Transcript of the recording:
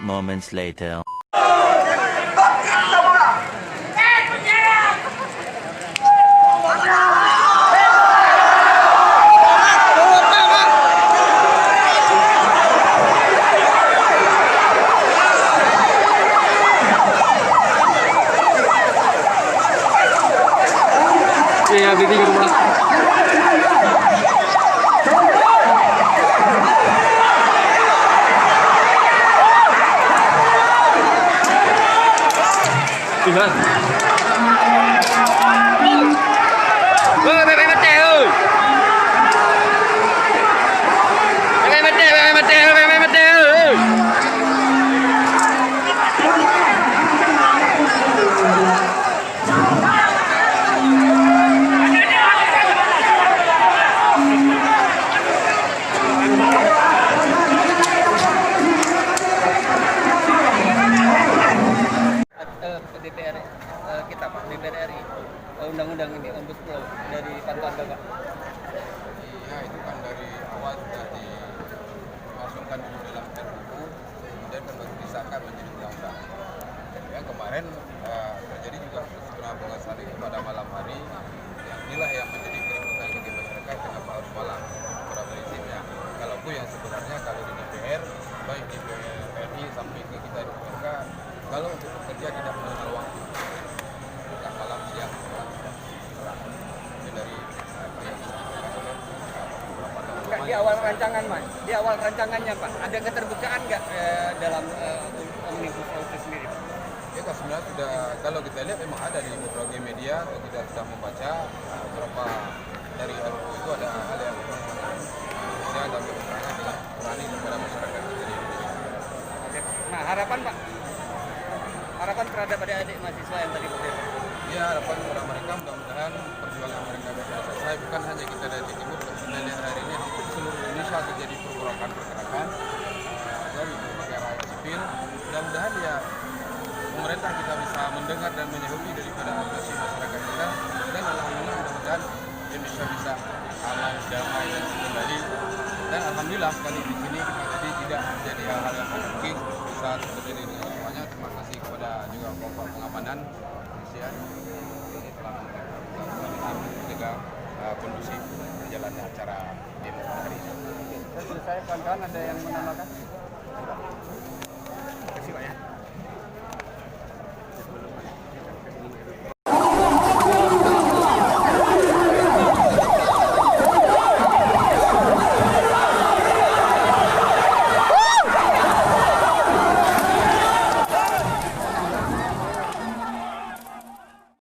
moments later. Iya, di rumah. Tuhan. Woi, bebek mati, oi. Bebek mati, oi. DPR kita Pak, DPR RI, undang-undang ini Omnibus Law dari pantauan Bapak. Iya, itu kan dari awal sudah dimasukkan dulu dalam RUU, kemudian kan baru disahkan menjadi undang-undang. Ya, kemarin terjadi juga sebenarnya pengesahan itu pada malam hari, yang inilah yang menjadi keributan bagi masyarakat kenapa harus malam pada prinsipnya. Kalaupun yang sebenarnya kalau di DPR, baik di DPR RI sampai ke kita di DPRK, kalau untuk bekerja tidak mengenal waktu, bukan malam siang, ini dari Di awal rancangan, Mas, di awal rancangannya Pak, ada keterbukaan nggak dalam Omnibus Law itu sendiri? Ya kan sebenarnya sudah, kalau kita lihat memang ada di berbagai media atau kita sudah membaca beberapa dari RUU itu ada hal yang khususnya dan berhubungan dengan berani kepada masyarakat kita di Indonesia. Nah, harapan Pak, harapan terhadap adik-adik mahasiswa yang tadi berdemo. Ya, harapan kepada mereka mudah-mudahan perjuangan mereka bisa selesai. Bukan hanya kita dari timur, kita lihat hari ini hampir seluruh Indonesia terjadi pergerakan dari berbagai rakyat sipil. Mudah-mudahan ya pemerintah kita bisa mendengar dan menyahut daripada aspirasi masyarakat kita, dan alhamdulillah mudah-mudahan Indonesia bisa aman, damai dan terkendali. Dan alhamdulillah kali di sini kita tadi tidak terjadi hal-hal yang mungkin bisa terjadi dengan semuanya. Terima kasih kepada juga kelompok pengamanan kepolisian ini telah menjaga kondusif berjalannya acara demo hari ini. Terus saya kawan-kawan ada yang menambahkan?